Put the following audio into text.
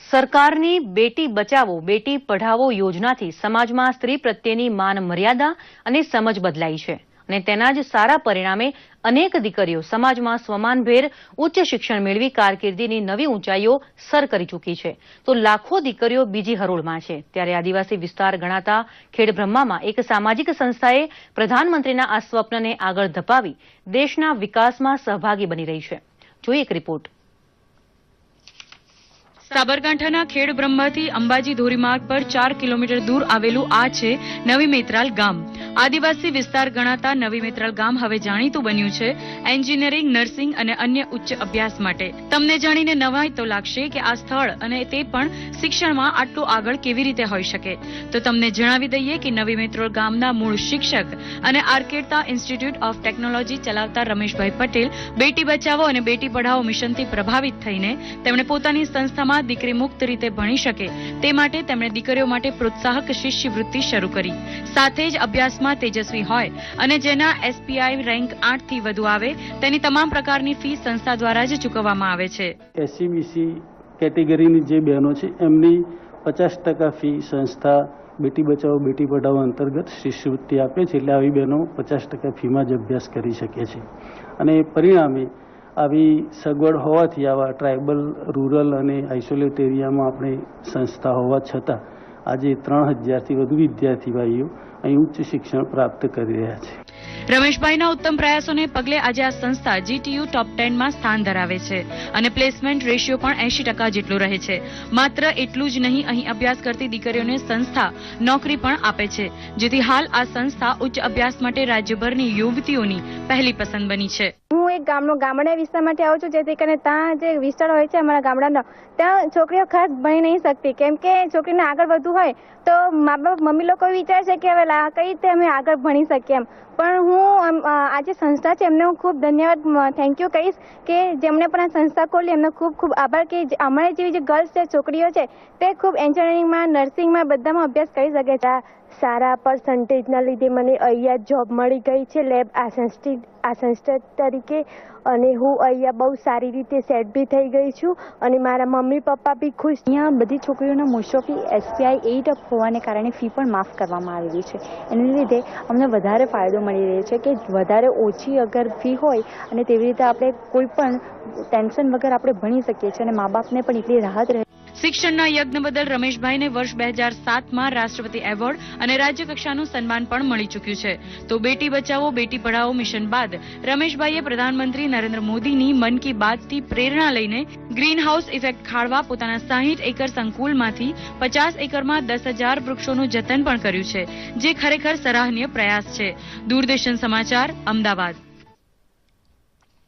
સરકારની બેટી બચાવો બેટી પઢાવો યોજનાથી સમાજમાં સ્ત્રી પ્રત્યેની માન મર્યાદા અને સમજ બદલાઈ છે અને તેના જ સારા પરિણામે અનેક દીકરીઓ સમાજમાં સ્વમાનભેર ઉચ્ચ શિક્ષણ મેળવી કારકિર્દીની નવી ઊંચાઈઓ સર કરી ચૂકી છે તો લાખો દીકરીઓ બીજી હરોળમાં છે। ત્યારે આદિવાસી વિસ્તાર ગણાતા ખેડબ્રહ્મામાં એક સામાજિક સંસ્થાએ પ્રધાનમંત્રીના આ સ્વપ્નને આગળ ધપાવી દેશના વિકાસમાં સહભાગી બની રહી છે। જોઈએ એક રિપોર્ટ। સાબરકાંઠાના ખેડબ્રહ્માથી અંબાજી ધોરીમાર્ગ પર 4 કિલોમીટર દૂર આવેલું આ છે નવી મેત્રાલ ગામ। આદિવાસી વિસ્તાર ગણાતા નવી મેત્રાલ ગામ હવે જાણીતું બન્યું છે એન્જિનિયરિંગ, નર્સિંગ અને અન્ય ઉચ્ચ અભ્યાસ માટે। તમને જાણીને નવાઈ તો લાગશે કે આ સ્થળ અને તે પણ શિક્ષણમાં આટલું આગળ કેવી રીતે હોઈ શકે। તો તમને જણાવી દઈએ કે નવી મેત્રાલ ગામના મૂળ શિક્ષક અને આર્કેટા ઇન્સ્ટિટ્યૂટ ઓફ ટેકનોલોજી ચલાવતા રમેશભાઈ પટેલ બેટી બચાવો અને બેટી પઢાઓ મિશનથી પ્રભાવિત થઈને તેમણે પોતાની સંસ્થામાં દીકરી મુક્ત રીતે ભણી શકે તે માટે તેમણે દીકરીઓ માટે પ્રોત્સાહક શિષ્યવૃત્તિ શરૂ કરી। સાથે જ અભ્યાસમાં તેજસ્વી હોય અને જેના એસપીઆઈ રેન્ક 8 થી વધુ આવે તેની તમામ પ્રકારની ફી સંસ્થા દ્વારા જ ચૂકવવામાં આવે છે। એસસીબીસી કેટેગરીની જે બહેનો છે એમની 50% ફી સંસ્થા બેટી બચાવો બેટી પઢાઓ અંતર્ગત શિષ્યવૃત્તિ આપે છે, એટલે આવી બહેનો 50% ફીમાં જ અભ્યાસ કરી શકે છે અને પરિણામે આવી સગવડ હોવાથી આવા ટ્રાઇબલ, રૂરલ અને આઇસોલેટ એરિયામાં આપણે સંસ્થા હોવા છતાં આજે 3000થી વધુ વિદ્યાર્થી ભાઈઓ અહીં ઉચ્ચ શિક્ષણ પ્રાપ્ત કરી રહ્યા છે। રમેશભાઈના ઉત્તમ પ્રયાસોને પગલે આજે આ સંસ્થા જીટીયુ ટોપ 10 માં સ્થાન ધરાવે છે અને પ્લેસમેન્ટ રેશિયો પણ 80% જેટલો રહે છે। માત્ર એટલું જ નહીં, અહીં અભ્યાસ કરતી દીકરીઓને સંસ્થા નોકરી પણ આપે છે, જેથી હાલ આ સંસ્થા ઉચ્ચ અભ્યાસ માટે રાજ્યભરની યુવતીઓની પહેલી પસંદ બની છે। હું એક ગામડા વિસ્તારમાંથી આવું છું, જેથી કરીને ત્યાં જે વિસ્તાર હોય છે અમારા ગામડાનો, ત્યાં છોકરીઓ ખાસ ભણી નહીં શકતી, કેમ કે છોકરીને આગળ વધવું હોય તો મા બાપ મમ્મી લોકો વિચારે છે કે હવે કઈ રીતે અમે આગળ ભણી શકીએ એમ। પણ હું આ જે સંસ્થા છે એમને હું ખૂબ ધન્યવાદ, થેન્ક યુ કહીશ કે જેમણે પણ આ સંસ્થા ખોલી એમનો ખૂબ ખૂબ આભાર કે અમારી જેવી જે ગર્લ્સ છે, છોકરીઓ છે, તે ખૂબ એન્જિનિયરિંગમાં, નર્સિંગમાં બધામાં અભ્યાસ કરી શકે છે। સારા પર્સન્ટેજના લીધે મને અહીંયા જોબ મળી ગઈ છે લેબ આસિસ્ટન્ટ તરીકે, અને હું અહીંયા બહુ સારી રીતે સેટ બી થઈ ગઈ છું અને મારા મમ્મી પપ્પા બી ખુશ। અહીંયા બધી છોકરીઓના મોસ્ટ ઓફ એસપીઆઈ 8 અપ હોવાને કારણે ફી પણ માફ કરવામાં આવેલી છે। એને લીધે અમને વધારે ફાયદો મળી રહ્યો છે કે વધારે ઓછી અગર ફી હોય અને તેવી રીતે આપણે કોઈ પણ ટેન્શન વગર આપણે ભણી શકીએ છીએ અને મા બાપને પણ એટલી રાહત રહે। શિક્ષણના યજ્ઞ બદલ રમેશભાઈને વર્ષ 2007માં રાષ્ટ્રપતિ એવોર્ડ અને રાજ્ય કક્ષાનું સન્માન પણ મળી ચૂક્યું છે। તો બેટી બચાવો બેટી પઢાઓ મિશન બાદ રમેશભાઈએ પ્રધાનમંત્રી નરેન્દ્ર મોદીની મન કી બાતથી પ્રેરણા લઈને ગ્રીન હાઉસ ઇફેક્ટ ખાળવા પોતાના 60 એકર સંકુલમાંથી 50 એકરમાં 10,000 વૃક્ષોનું જતન પણ કર્યું છે, જે ખરેખર સરાહનીય પ્રયાસ છે। દૂરદર્શન સમાચાર, અમદાવાદ।